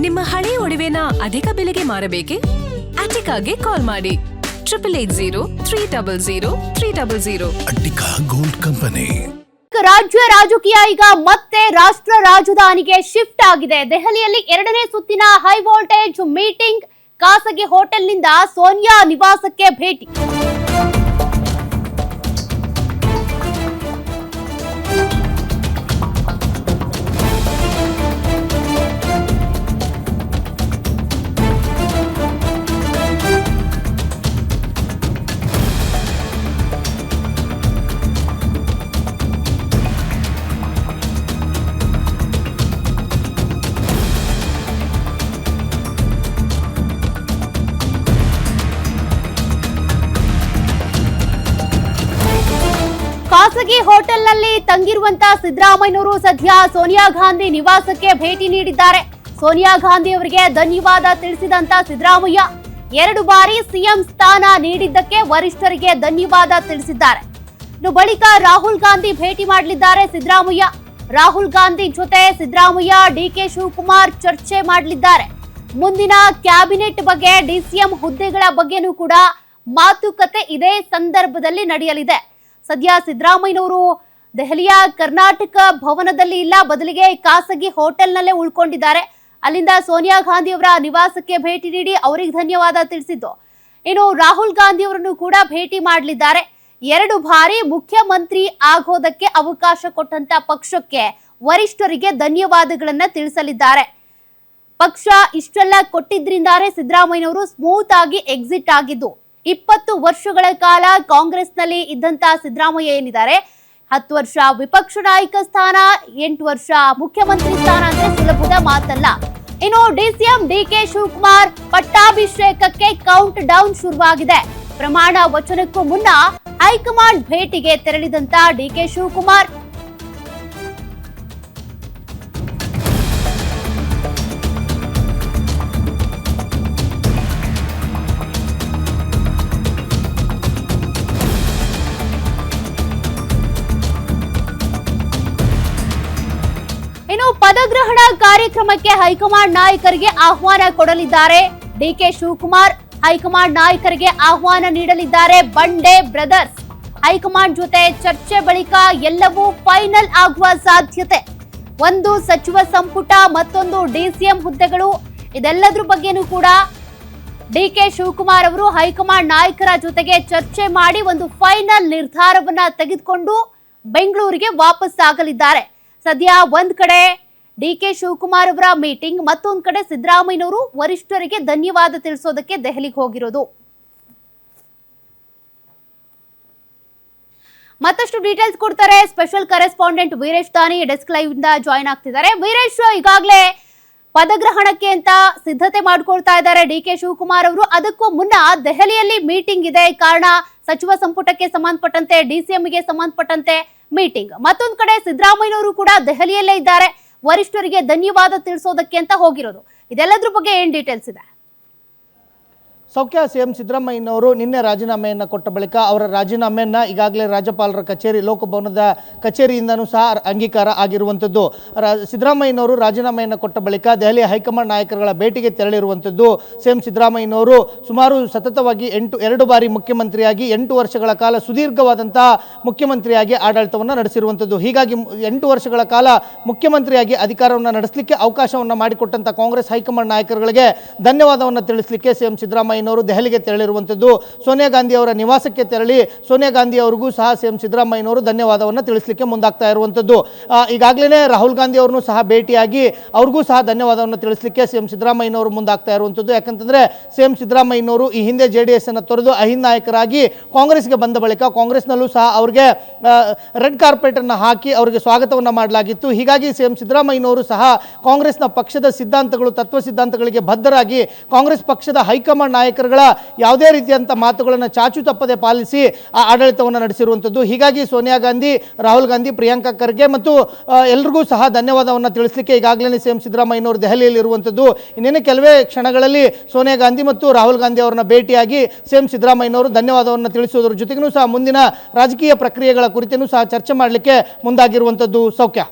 ನಿಮ್ಮ ಹಳೆಯ ಒಡವೆನ ಅಧಿಕ ಬೆಲೆಗೆ ಮಾರಬೇಕೆ? ಅಟಿಕಾಗೆ ಕಾಲ್ ಮಾಡಿ 8803000300. Attica gold company. ರಾಜ್ಯ ರಾಜಕೀಯ ಈಗ ಮತ್ತೆ ರಾಷ್ಟ್ರ ರಾಜಧಾನಿಗೆ ಶಿಫ್ಟ್ ಆಗಿದೆ. ದೆಹಲಿಯಲ್ಲಿ 2ನೇ ಸುತ್ತಿನ ಹೈ ವೋಲ್ಟೇಜ್ ಮೀಟಿಂಗ್, ಖಾಸಗಿ ಹೋಟೆಲ್ನಿಂದ ಸೋನಿಯಾ ನಿವಾಸಕ್ಕೆ ಭೇಟಿ. ಖಾಸಗಿ ಹೋಟೆಲ್ನಲ್ಲಿ ತಂಗಿರುವಂತ ಸಿದ್ದರಾಮಯ್ಯನವರು ಸದ್ಯ ಸೋನಿಯಾ ಗಾಂಧಿ ನಿವಾಸಕ್ಕೆ ಭೇಟಿ ನೀಡಿದ್ದಾರೆ. ಸೋನಿಯಾ ಗಾಂಧಿ ಅವರಿಗೆ ಧನ್ಯವಾದ ತಿಳಿಸಿದಂತ ಸಿದ್ದರಾಮಯ್ಯ 2 ಬಾರಿ ಸಿಎಂ ಸ್ಥಾನ ನೀಡಿದ್ದಕ್ಕೆ ವರಿಷ್ಠರಿಗೆ ಧನ್ಯವಾದ ತಿಳಿಸಿದ್ದಾರೆ. ಬಳಿಕ ರಾಹುಲ್ ಗಾಂಧಿ ಭೇಟಿ ಮಾಡಲಿದ್ದಾರೆ ಸಿದ್ದರಾಮಯ್ಯ. ರಾಹುಲ್ ಗಾಂಧಿ ಜೊತೆ ಸಿದ್ದರಾಮಯ್ಯ ಡಿಕೆ ಶಿವಕುಮಾರ್ ಚರ್ಚೆ ಮಾಡಲಿದ್ದಾರೆ. ಮುಂದಿನ ಕ್ಯಾಬಿನೆಟ್ ಬಗ್ಗೆ, ಡಿಸಿಎಂ ಹುದ್ದೆಗಳ ಬಗ್ಗೆನೂ ಕೂಡ ಮಾತುಕತೆ ಇದೇ ಸಂದರ್ಭದಲ್ಲಿ ನಡೆಯಲಿದೆ. ಸದ್ಯ ಸಿದ್ದರಾಮಯ್ಯನವರು ದೆಹಲಿಯ ಕರ್ನಾಟಕ ಭವನದಲ್ಲಿ ಇಲ್ಲ, ಬದಲಿಗೆ ಖಾಸಗಿ ಹೋಟೆಲ್ನಲ್ಲೇ ಉಳ್ಕೊಂಡಿದ್ದಾರೆ. ಅಲ್ಲಿಂದ ಸೋನಿಯಾ ಗಾಂಧಿ ಅವರ ನಿವಾಸಕ್ಕೆ ಭೇಟಿ ನೀಡಿ ಅವರಿಗೆ ಧನ್ಯವಾದ ತಿಳಿಸಿದ್ದು. ಇನ್ನು ರಾಹುಲ್ ಗಾಂಧಿ ಅವರನ್ನು ಕೂಡ ಭೇಟಿ ಮಾಡಲಿದ್ದಾರೆ. 2 ಬಾರಿ ಮುಖ್ಯಮಂತ್ರಿ ಆಗೋದಕ್ಕೆ ಅವಕಾಶ ಕೊಟ್ಟಂತ ಪಕ್ಷಕ್ಕೆ ವರಿಷ್ಠರಿಗೆ ಧನ್ಯವಾದಗಳನ್ನ ತಿಳಿಸಲಿದ್ದಾರೆ. ಪಕ್ಷ ಇಷ್ಟೆಲ್ಲ ಕೊಟ್ಟಿದ್ರಿಂದಾನೇ ಸಿದ್ದರಾಮಯ್ಯನವರು ಸ್ಮೂತ್ ಆಗಿ ಎಕ್ಸಿಟ್ ಆಗಿದ್ದು. 20 ವರ್ಷಗಳ ಕಾಲ ಕಾಂಗ್ರೆಸ್ನಲ್ಲಿ ಇದ್ದಂತ ಸಿದ್ದರಾಮಯ್ಯ ಏನಿದ್ದಾರೆ, 10 ವರ್ಷ ವಿಪಕ್ಷ ನಾಯಕ ಸ್ಥಾನ, 8 ವರ್ಷ ಮುಖ್ಯಮಂತ್ರಿ ಸ್ಥಾನ ಅಂದ್ರೆ ಸುಲಭದ ಮಾತಲ್ಲ. ಇನ್ನು ಡಿಸಿಎಂ ಡಿಕೆ ಶಿವಕುಮಾರ್ ಪಟ್ಟಾಭಿಷೇಕಕ್ಕೆ ಕೌಂಟ್ ಡೌನ್ ಶುರುವಾಗಿದೆ. ಪ್ರಮಾಣ ವಚನಕ್ಕೂ ಮುನ್ನ ಹೈಕಮಾಂಡ್ ಭೇಟಿಗೆ ತೆರಳಿದಂತ ಡಿಕೆ ಶಿವಕುಮಾರ್ ಪದಗ್ರಹಣ ಕಾರ್ಯಕ್ರಮಕ್ಕೆ ಹೈಕಮಾಂಡ್ ನಾಯಕರಿಗೆ ಆಹ್ವಾನ ಕೊಡಲಿದ್ದಾರೆ. ಡಿಕೆ ಶಿವಕುಮಾರ್ ಹೈಕಮಾಂಡ್ ನಾಯಕರಿಗೆ ಆಹ್ವಾನ ನೀಡಲಿದ್ದಾರೆ. ಬಂಡೆ ಬ್ರದರ್ಸ್ ಹೈಕಮಾಂಡ್ ಜೊತೆ ಚರ್ಚೆ ಬಳಿಕ ಎಲ್ಲವೂ ಫೈನಲ್ ಆಗುವ ಸಾಧ್ಯತೆ. ಒಂದು ಸಚಿವ ಸಂಪುಟ, ಮತ್ತೊಂದು ಡಿಸಿಎಂ ಹುದ್ದೆಗಳು, ಇದೆಲ್ಲದ್ರ ಬಗ್ಗೆನೂ ಕೂಡ ಡಿಕೆ ಶಿವಕುಮಾರ್ ಅವರು ಹೈಕಮಾಂಡ್ ನಾಯಕರ ಜೊತೆಗೆ ಚರ್ಚೆ ಮಾಡಿ ಒಂದು ಫೈನಲ್ ನಿರ್ಧಾರವನ್ನ ತೆಗೆದುಕೊಂಡು ಬೆಂಗಳೂರಿಗೆ ವಾಪಸ್ ಆಗಲಿದ್ದಾರೆ. ಸದ್ಯ ಒಂದ್ ಕಡೆ ಡಿಕೆ ಶಿವಕುಮಾರ್ ಅವರ ಮೀಟಿಂಗ್, ಮತ್ತೊಂದ್ ಕಡೆ ಸಿದ್ದರಾಮಯ್ಯನವರು ವರಿಷ್ಠರಿಗೆ ಧನ್ಯವಾದ ತಿಳಿಸೋದಕ್ಕೆ ದೆಹಲಿಗೆ ಹೋಗಿರೋದು. ಮತ್ತಷ್ಟು ಡೀಟೇಲ್ಸ್ ಕೊಡ್ತಾರೆ ಸ್ಪೆಷಲ್ ಕರೆಸ್ಪಾಂಡೆಂಟ್ ವೀರೇಶ್ ದಾನಿ, ಡೆಸ್ಕ್ ಲೈವ್ ಇಂದ ಜಾಯಿನ್ ಆಗ್ತಿದ್ದಾರೆ. ವೀರೇಶ್, ಈಗಾಗಲೇ ಪದಗ್ರಹಣಕ್ಕೆ ಅಂತ ಸಿದ್ಧತೆ ಮಾಡ್ಕೊಳ್ತಾ ಇದ್ದಾರೆ ಡಿಕೆ ಶಿವಕುಮಾರ್ ಅವರು. ಅದಕ್ಕೂ ಮುನ್ನ ದೆಹಲಿಯಲ್ಲಿ ಮೀಟಿಂಗ್ ಇದೆ. ಕಾರಣ ಸಚಿವ ಸಂಪುಟಕ್ಕೆ ಸಂಬಂಧಪಟ್ಟಂತೆ, ಡಿಸಿಎಂಗೆ ಸಂಬಂಧಪಟ್ಟಂತೆ ಮೀಟಿಂಗ್. ಮತ್ತೊಂದು ಕಡೆ ಸಿದ್ದರಾಮಯ್ಯನವರು ಕೂಡ ದೆಹಲಿಯಲ್ಲೇ ಇದ್ದಾರೆ, ವರಿಷ್ಠರಿಗೆ ಧನ್ಯವಾದ ತಿಳಿಸೋದಕ್ಕೆ ಅಂತ ಹೋಗಿರೋದು. ಇದೆಲ್ಲದ್ರ ಬಗ್ಗೆ ಏನ್ ಡೀಟೇಲ್ಸ್ ಇದೆ? ಸೌಖ್ಯ. ಸಿಎಂ ಸಿದ್ದರಾಮಯ್ಯನವರು ನಿನ್ನೆ ರಾಜೀನಾಮೆಯನ್ನು ಕೊಟ್ಟ ಬಳಿಕ ಅವರ ರಾಜೀನಾಮೆಯನ್ನು ಈಗಾಗಲೇ ರಾಜ್ಯಪಾಲರ ಕಚೇರಿ, ಲೋಕಭವನದ ಕಚೇರಿಯಿಂದನೂ ಸಹ ಅಂಗೀಕಾರ ಆಗಿರುವಂಥದ್ದು. ಸಿದ್ದರಾಮಯ್ಯನವರು ರಾಜೀನಾಮೆಯನ್ನು ಕೊಟ್ಟ ಬಳಿಕ ದೆಹಲಿ ಹೈಕಮಾಂಡ್ ನಾಯಕರುಗಳ ಭೇಟಿಗೆ ತೆರಳಿರುವಂಥದ್ದು. ಸಿಎಂ ಸಿದ್ದರಾಮಯ್ಯನವರು ಸುಮಾರು ಸತತವಾಗಿ 2 ಬಾರಿ ಮುಖ್ಯಮಂತ್ರಿಯಾಗಿ 8 ವರ್ಷಗಳ ಕಾಲ ಸುದೀರ್ಘವಾದಂತಹ ಮುಖ್ಯಮಂತ್ರಿಯಾಗಿ ಆಡಳಿತವನ್ನು ನಡೆಸಿರುವಂಥದ್ದು. ಹೀಗಾಗಿ 8 ವರ್ಷಗಳ ಕಾಲ ಮುಖ್ಯಮಂತ್ರಿಯಾಗಿ ಅಧಿಕಾರವನ್ನು ನಡೆಸಲಿಕ್ಕೆ ಅವಕಾಶವನ್ನು ಮಾಡಿಕೊಟ್ಟಂಥ ಕಾಂಗ್ರೆಸ್ ಹೈಕಮಾಂಡ್ ನಾಯಕರುಗಳಿಗೆ ಧನ್ಯವಾದವನ್ನು ತಿಳಿಸಲಿಕ್ಕೆ ಸಿಎಂ ಸಿದ್ದರಾಮಯ್ಯ ದೆಹಲಿಗೆ ತೆರಳಿರುವಂಥದ್ದು. ಸೋನಿಯಾ ಗಾಂಧಿ ಅವರ ನಿವಾಸಕ್ಕೆ ತೆರಳಿ ಸೋನಿಯಾ ಗಾಂಧಿ ಅವರಿಗೂ ಸಹ ಸಿಎಂ ಸಿದ್ದರಾಮಯ್ಯನವರು ಧನ್ಯವಾದವನ್ನು ತಿಳಿಸಲಿಕ್ಕೆ ಮುಂದಾಗ್ತಾ ಇರುವಂಥದ್ದು. ಈಗಾಗಲೇ ರಾಹುಲ್ ಗಾಂಧಿ ಅವರನ್ನು ಸಹ ಭೇಟಿಯಾಗಿ ಅವ್ರಿಗೂ ಸಹ ಧನ್ಯವಾದವನ್ನು ತಿಳಿಸಲಿಕ್ಕೆ ಸಿಎಂ ಸಿದ್ದರಾಮಯ್ಯನವರು ಮುಂದಾಗ್ತಾ ಇರುವಂಥದ್ದು. ಯಾಕಂತಂದ್ರೆ ಸಿಎಂ ಸಿದ್ದರಾಮಯ್ಯನವರು ಈ ಹಿಂದೆ JDS ಅನ್ನು ತೊರೆದು ಅಹಿಂದ ನಾಯಕರಾಗಿ ಕಾಂಗ್ರೆಸ್ಗೆ ಬಂದ ಬಳಿಕ ಕಾಂಗ್ರೆಸ್ನಲ್ಲೂ ಸಹ ಅವರಿಗೆ ರೆಡ್ ಕಾರ್ಪೆಟ್ ಅನ್ನು ಹಾಕಿ ಅವರಿಗೆ ಸ್ವಾಗತವನ್ನು ಮಾಡಲಾಗಿತ್ತು. ಹೀಗಾಗಿ ಸಿಎಂ ಸಿದ್ದರಾಮಯ್ಯನವರು ಸಹ ಕಾಂಗ್ರೆಸ್ನ ಪಕ್ಷದ ಸಿದ್ಧಾಂತಗಳು, ತತ್ವ ಸಿದ್ಧಾಂತಗಳಿಗೆ ಬದ್ಧರಾಗಿ ಕಾಂಗ್ರೆಸ್ ಪಕ್ಷದ ಹೈಕಮಾಂಡ್ ನಾಯಕರುಗಳ ಯಾವುದೇ ರೀತಿಯಂತ ಮಾತುಗಳನ್ನು ಚಾಚು ತಪ್ಪದೆ ಪಾಲಿಸಿ ಆ ಆಡಳಿತವನ್ನು ನಡೆಸಿರುವಂಥದ್ದು. ಹೀಗಾಗಿ ಸೋನಿಯಾ ಗಾಂಧಿ, ರಾಹುಲ್ ಗಾಂಧಿ, ಪ್ರಿಯಾಂಕಾ ಖರ್ಗೆ ಮತ್ತು ಎಲ್ರಿಗೂ ಸಹ ಧನ್ಯವಾದವನ್ನು ತಿಳಿಸಲಿಕ್ಕೆ ಈಗಾಗಲೇ ಸಿಎಂ ಸಿದ್ದರಾಮಯ್ಯನವರು ದೆಹಲಿಯಲ್ಲಿ ಇರುವಂಥದ್ದು. ಇನ್ನೇನು ಕೆಲವೇ ಕ್ಷಣಗಳಲ್ಲಿ ಸೋನಿಯಾ ಗಾಂಧಿ ಮತ್ತು ರಾಹುಲ್ ಗಾಂಧಿ ಅವರನ್ನ ಭೇಟಿಯಾಗಿ ಸಿಎಂ ಸಿದ್ದರಾಮಯ್ಯನವರು ಧನ್ಯವಾದವನ್ನು ತಿಳಿಸುವುದರ ಜೊತೆಗೂ ಸಹ ಮುಂದಿನ ರಾಜಕೀಯ ಪ್ರಕ್ರಿಯೆಗಳ ಕುರಿತೂ ಸಹ ಚರ್ಚೆ ಮಾಡಲಿಕ್ಕೆ ಮುಂದಾಗಿರುವಂಥದ್ದು. ಸೌಖ್ಯ.